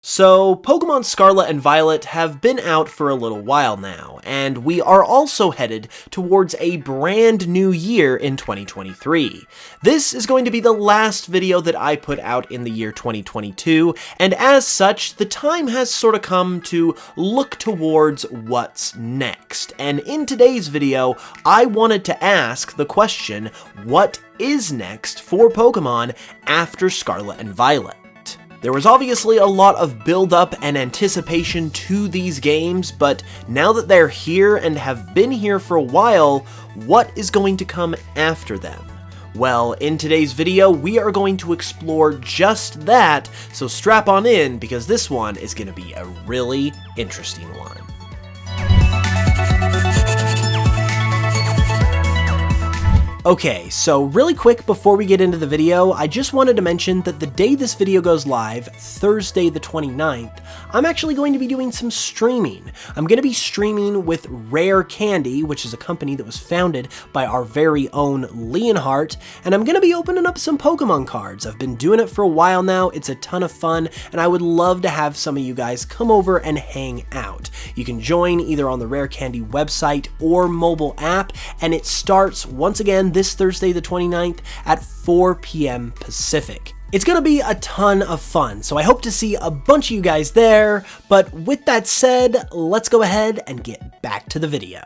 So, Pokemon Scarlet and Violet have been out for a little while now, and we are also headed towards a brand new year in 2023. This is going to be the last video that I put out in the year 2022, and as such, the time has sort of come to look towards what's next. And in today's video, I wanted to ask the question, what is next for Pokemon after Scarlet and Violet? There was obviously a lot of build-up and anticipation to these games, but now that they're here and have been here for a while, what is going to come after them? Well, in today's video, we are going to explore just that, so strap on in because this one is going to be a really interesting one. Okay, so really quick before we get into the video, I just wanted to mention that the day this video goes live, Thursday the 29th, I'm actually going to be doing some streaming. I'm going to be streaming with Rare Candy, which is a company that was founded by our very own Leonhardt, and I'm going to be opening up some Pokemon cards. I've been doing it for a while now, it's a ton of fun, and I would love to have some of you guys come over and hang out. You can join either on the Rare Candy website or mobile app, and it starts, once again, this Thursday the 29th at 4 p.m. Pacific. It's gonna be a ton of fun, so I hope to see a bunch of you guys there, but with that said, let's go ahead and get back to the video.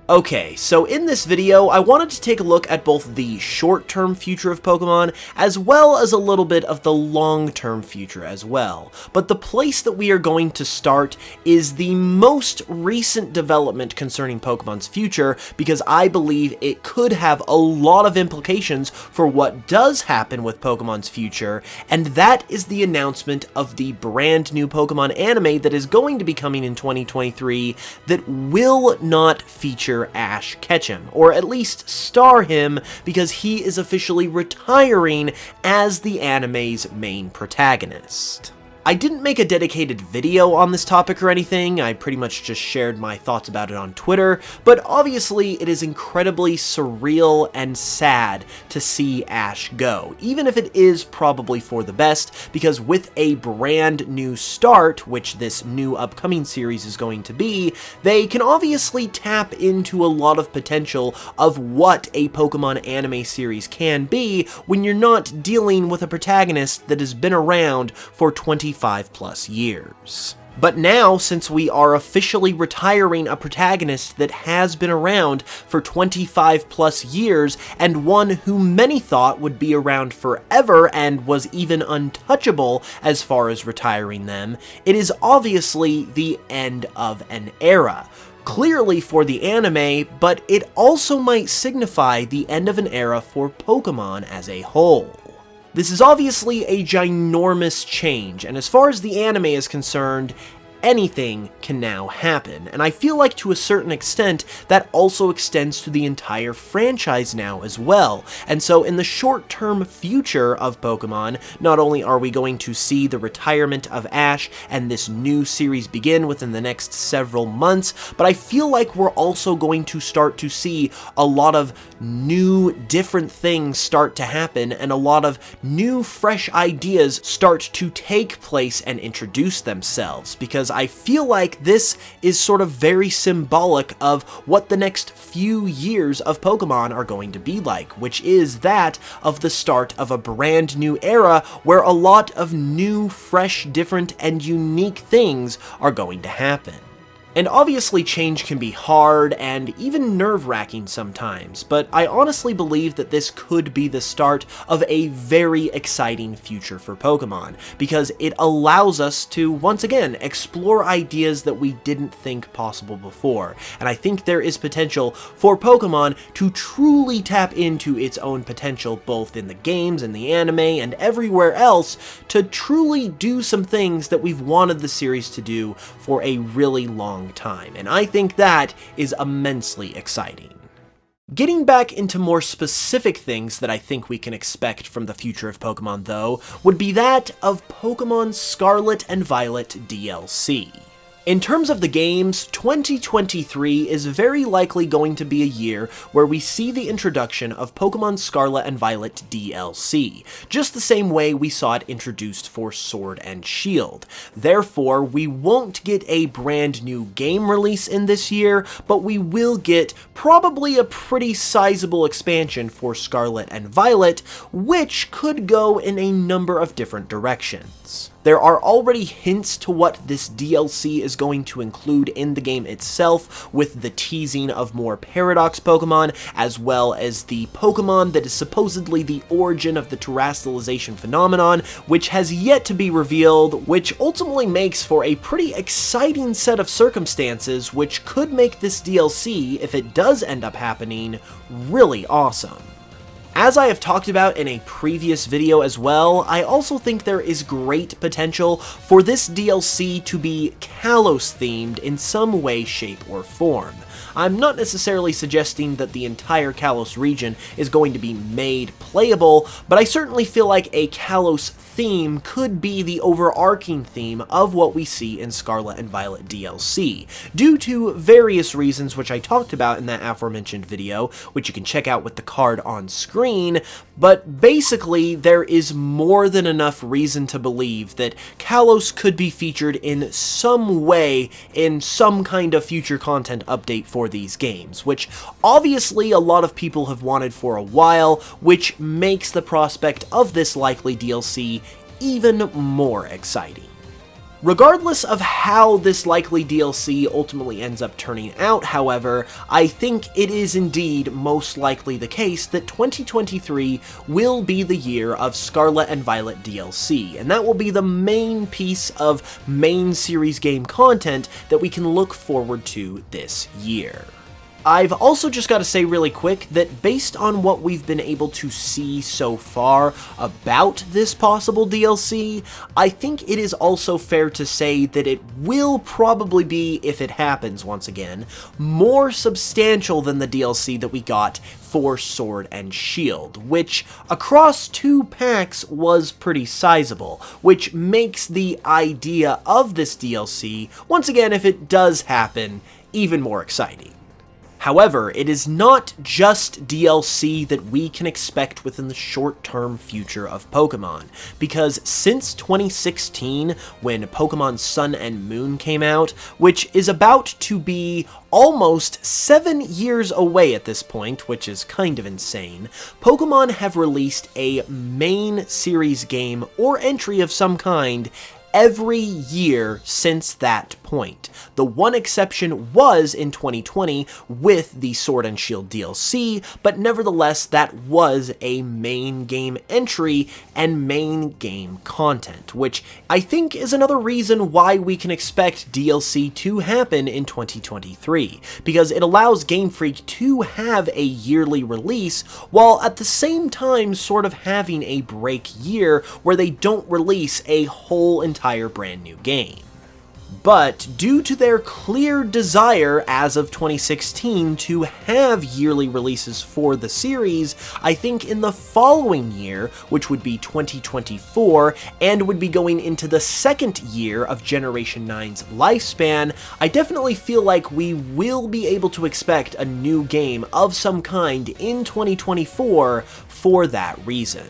Okay, so in this video, I wanted to take a look at both the short-term future of Pokemon, as well as a little bit of the long-term future as well. But the place that we are going to start is the most recent development concerning Pokemon's future, because I believe it could have a lot of implications for what does happen with Pokemon's future, and that is the announcement of the brand new Pokemon anime that is going to be coming in 2023 that will not feature Ash Ketchum, or at least star him, because he is officially retiring as the anime's main protagonist. I didn't make a dedicated video on this topic or anything, I pretty much just shared my thoughts about it on Twitter, but obviously it is incredibly surreal and sad to see Ash go, even if it is probably for the best, because with a brand new start, which this new upcoming series is going to be, they can obviously tap into a lot of potential of what a Pokemon anime series can be when you're not dealing with a protagonist that has been around for 25+ years. But now, since we are officially retiring a protagonist that has been around for 25+ years, and one who many thought would be around forever and was even untouchable as far as retiring them, it is obviously the end of an era. Clearly for the anime, but it also might signify the end of an era for Pokemon as a whole. This is obviously a ginormous change, and as far as the anime is concerned, anything can now happen, and I feel like to a certain extent that also extends to the entire franchise now as well. And so in the short-term future of Pokemon, not only are we going to see the retirement of Ash and this new series begin within the next several months, but I feel like we're also going to start to see a lot of new, different things start to happen, and a lot of new, fresh ideas start to take place and introduce themselves, because I feel like this is sort of very symbolic of what the next few years of Pokemon are going to be like, which is that of the start of a brand new era where a lot of new, fresh, different, and unique things are going to happen. And obviously change can be hard and even nerve-wracking sometimes, but I honestly believe that this could be the start of a very exciting future for Pokemon, because it allows us to, once again, explore ideas that we didn't think possible before, and I think there is potential for Pokemon to truly tap into its own potential both in the games and the anime and everywhere else to truly do some things that we've wanted the series to do for a really long time, and I think that is immensely exciting. Getting back into more specific things that I think we can expect from the future of Pokemon, though, would be that of Pokemon Scarlet and Violet DLC. In terms of the games, 2023 is very likely going to be a year where we see the introduction of Pokemon Scarlet and Violet DLC, just the same way we saw it introduced for Sword and Shield. Therefore, we won't get a brand new game release in this year, but we will get probably a pretty sizable expansion for Scarlet and Violet, which could go in a number of different directions. There are already hints to what this DLC is going to include in the game itself, with the teasing of more Paradox Pokemon, as well as the Pokemon that is supposedly the origin of the terrestrialization phenomenon, which has yet to be revealed, which ultimately makes for a pretty exciting set of circumstances, which could make this DLC, if it does end up happening, really awesome. As I have talked about in a previous video as well, I also think there is great potential for this DLC to be Kalos themed in some way, shape, or form. I'm not necessarily suggesting that the entire Kalos region is going to be made playable, but I certainly feel like a Kalos theme could be the overarching theme of what we see in Scarlet and Violet DLC, due to various reasons which I talked about in that aforementioned video, which you can check out with the card on screen, but basically there is more than enough reason to believe that Kalos could be featured in some way in some kind of future content update for these games, which obviously a lot of people have wanted for a while, which makes the prospect of this likely DLC even more exciting. Regardless of how this likely DLC ultimately ends up turning out, however, I think it is indeed most likely the case that 2023 will be the year of Scarlet and Violet DLC, and that will be the main piece of main series game content that we can look forward to this year. I've also just got to say really quick that based on what we've been able to see so far about this possible DLC, I think it is also fair to say that it will probably be, if it happens once again, more substantial than the DLC that we got for Sword and Shield, which across 2 packs was pretty sizable, which makes the idea of this DLC, once again if it does happen, even more exciting. However, it is not just DLC that we can expect within the short-term future of Pokemon, because since 2016, when Pokemon Sun and Moon came out, which is about to be almost 7 years away at this point, which is kind of insane, Pokemon have released a main series game or entry of some kind every year since that point. The one exception was in 2020 with the Sword and Shield DLC, but nevertheless that was a main game entry and main game content, which I think is another reason why we can expect DLC to happen in 2023, because it allows Game Freak to have a yearly release, while at the same time sort of having a break year where they don't release a whole entire brand new game. But due to their clear desire as of 2016 to have yearly releases for the series, I think in the following year, which would be 2024, and would be going into the second year of Generation 9's lifespan, I definitely feel like we will be able to expect a new game of some kind in 2024 for that reason.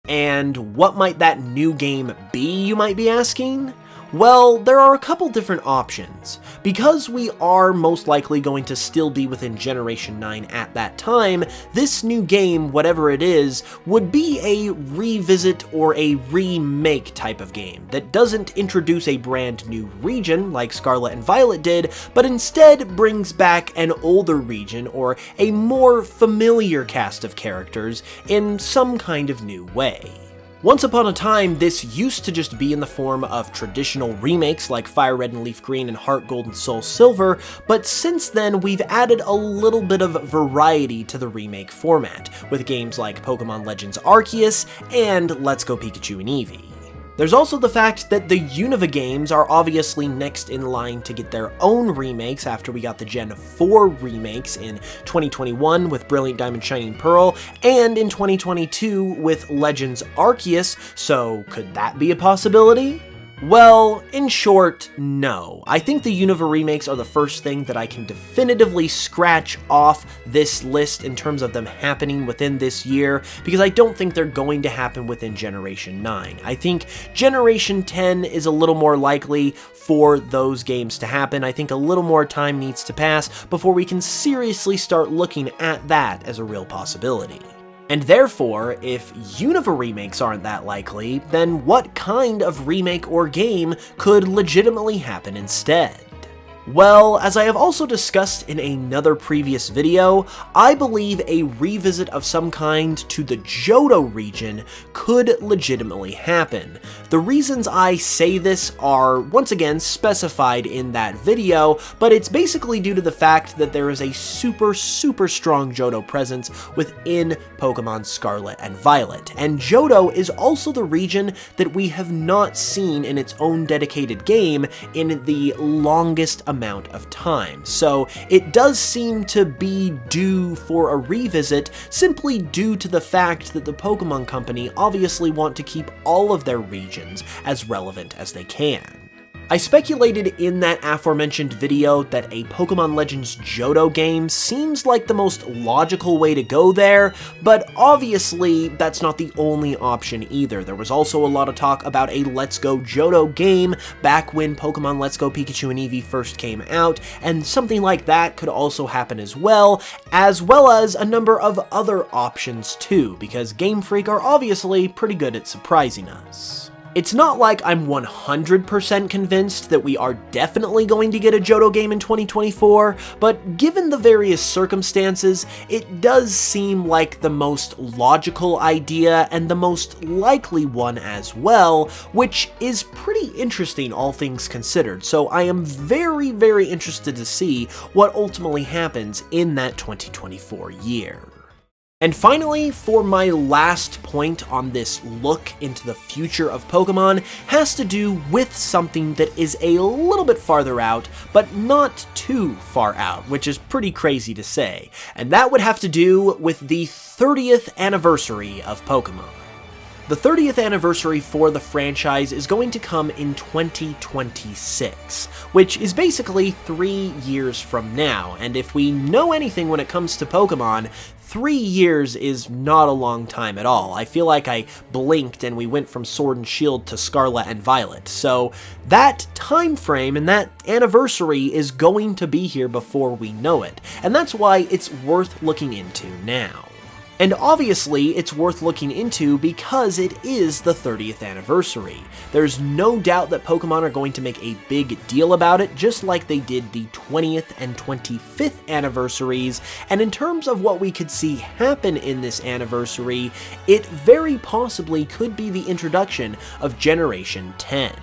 And what might that new game be, you might be asking? Well, there are a couple different options. Because we are most likely going to still be within Generation 9 at that time, this new game, whatever it is, would be a revisit or a remake type of game that doesn't introduce a brand new region like Scarlet and Violet did, but instead brings back an older region or a more familiar cast of characters in some kind of new way. Once upon a time, this used to just be in the form of traditional remakes like Fire Red and Leaf Green and Heart Gold and Soul Silver, but since then we've added a little bit of variety to the remake format, with games like Pokemon Legends Arceus and Let's Go Pikachu and Eevee. There's also the fact that the Unova games are obviously next in line to get their own remakes after we got the Gen 4 remakes in 2021 with Brilliant Diamond Shining Pearl, and in 2022 with Legends Arceus, so could that be a possibility? Well, in short, no. I think the Unova remakes are the first thing that I can definitively scratch off this list in terms of them happening within this year, because I don't think they're going to happen within Generation 9. I think Generation 10 is a little more likely for those games to happen. I think a little more time needs to pass before we can seriously start looking at that as a real possibility. And therefore, if Unova remakes aren't that likely, then what kind of remake or game could legitimately happen instead? Well, as I have also discussed in another previous video, I believe a revisit of some kind to the Johto region could legitimately happen. The reasons I say this are, once again, specified in that video, but it's basically due to the fact that there is a super strong Johto presence within Pokemon Scarlet and Violet, and Johto is also the region that we have not seen in its own dedicated game in the longest amount of time. So it does seem to be due for a revisit simply due to the fact that the Pokemon Company obviously want to keep all of their regions as relevant as they can. I speculated in that aforementioned video that a Pokemon Legends Johto game seems like the most logical way to go there, but obviously that's not the only option either. There was also a lot of talk about a Let's Go Johto game back when Pokemon Let's Go Pikachu and Eevee first came out, and something like that could also happen as well as a number of other options too, because Game Freak are obviously pretty good at surprising us. It's not like I'm 100% convinced that we are definitely going to get a Johto game in 2024, but given the various circumstances, it does seem like the most logical idea and the most likely one as well, which is pretty interesting all things considered, so I am very interested to see what ultimately happens in that 2024 year. And finally, for my last point on this look into the future of Pokemon, has to do with something that is a little bit farther out, but not too far out, which is pretty crazy to say. And that would have to do with the 30th anniversary of Pokemon. The 30th anniversary for the franchise is going to come in 2026, which is basically 3 years from now, and if we know anything when it comes to Pokemon, 3 years is not a long time at all. I feel like I blinked and we went from Sword and Shield to Scarlet and Violet, so that time frame and that anniversary is going to be here before we know it, and that's why it's worth looking into now. And obviously, it's worth looking into because it is the 30th anniversary. There's no doubt that Pokemon are going to make a big deal about it, just like they did the 20th and 25th anniversaries, and in terms of what we could see happen in this anniversary, it very possibly could be the introduction of Generation 10.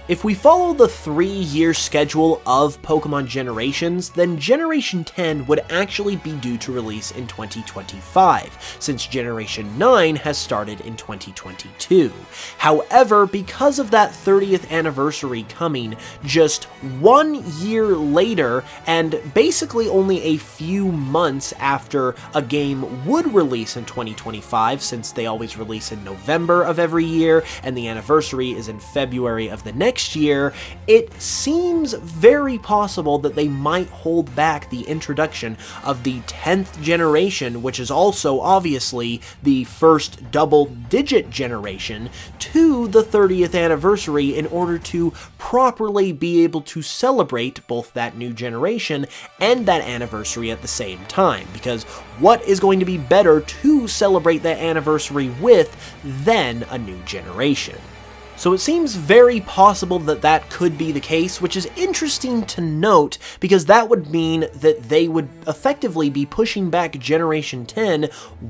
If we follow the 3-year schedule of Pokemon generations, then Generation 10 would actually be due to release in 2025, since Generation 9 has started in 2022. However, because of that 30th anniversary coming just 1 year later, and basically only a few months after a game would release in 2025, since they always release in November of every year, and the anniversary is in February of the next year, it seems very possible that they might hold back the introduction of the 10th generation, which is also obviously the first double-digit generation, to the 30th anniversary in order to properly be able to celebrate both that new generation and that anniversary at the same time, because what is going to be better to celebrate that anniversary with than a new generation? So it seems very possible that that could be the case, which is interesting to note because that would mean that they would effectively be pushing back Generation 10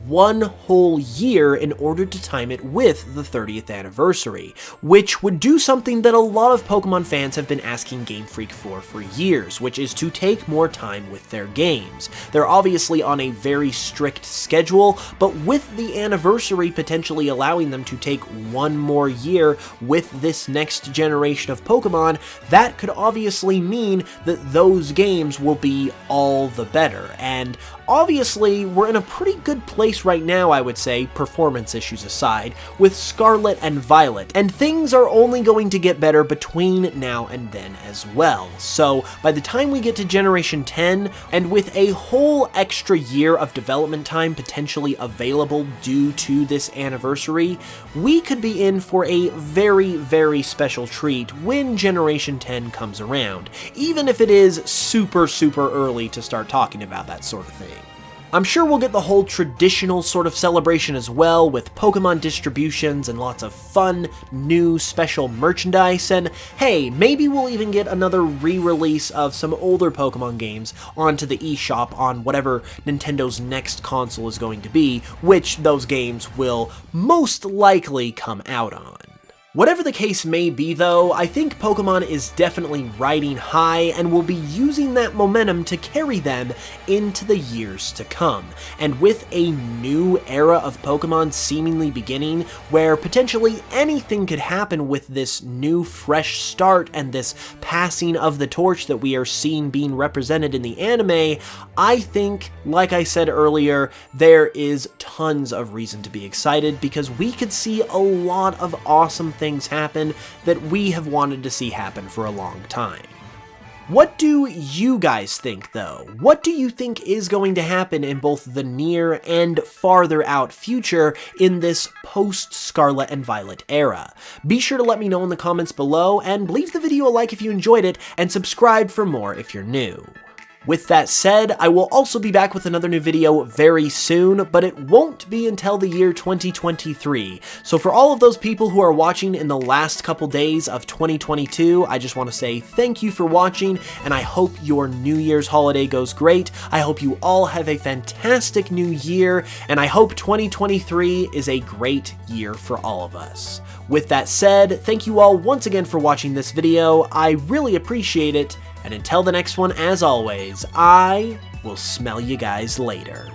1 whole year in order to time it with the 30th anniversary, which would do something that a lot of Pokemon fans have been asking Game Freak for years, which is to take more time with their games. They're obviously on a very strict schedule, but with the anniversary potentially allowing them to take 1 more year with this next generation of Pokemon, that could obviously mean that those games will be all the better. And obviously, we're in a pretty good place right now, I would say, performance issues aside, with Scarlet and Violet, and things are only going to get better between now and then as well. So by the time we get to Generation 10, and with a whole extra year of development time potentially available due to this anniversary, we could be in for a very, very special treat when Generation 10 comes around, even if it is super early to start talking about that sort of thing. I'm sure we'll get the whole traditional sort of celebration as well, with Pokemon distributions and lots of fun, new, special merchandise, and hey, maybe we'll even get another re-release of some older Pokemon games onto the eShop on whatever Nintendo's next console is going to be, which those games will most likely come out on. Whatever the case may be though, I think Pokemon is definitely riding high and will be using that momentum to carry them into the years to come. And with a new era of Pokemon seemingly beginning, where potentially anything could happen with this new fresh start and this passing of the torch that we are seeing being represented in the anime, I think, like I said earlier, there is tons of reason to be excited because we could see a lot of awesome things happen that we have wanted to see happen for a long time. What do you guys think though? What do you think is going to happen in both the near and farther out future in this post-Scarlet and Violet era? Be sure to let me know in the comments below and leave the video a like if you enjoyed it and subscribe for more if you're new. With that said, I will also be back with another new video very soon, but it won't be until the year 2023. So for all of those people who are watching in the last couple days of 2022, I just want to say thank you for watching, and I hope your New Year's holiday goes great. I hope you all have a fantastic new year, and I hope 2023 is a great year for all of us. With that said, thank you all once again for watching this video. I really appreciate it. And until the next one, as always, I will smell you guys later.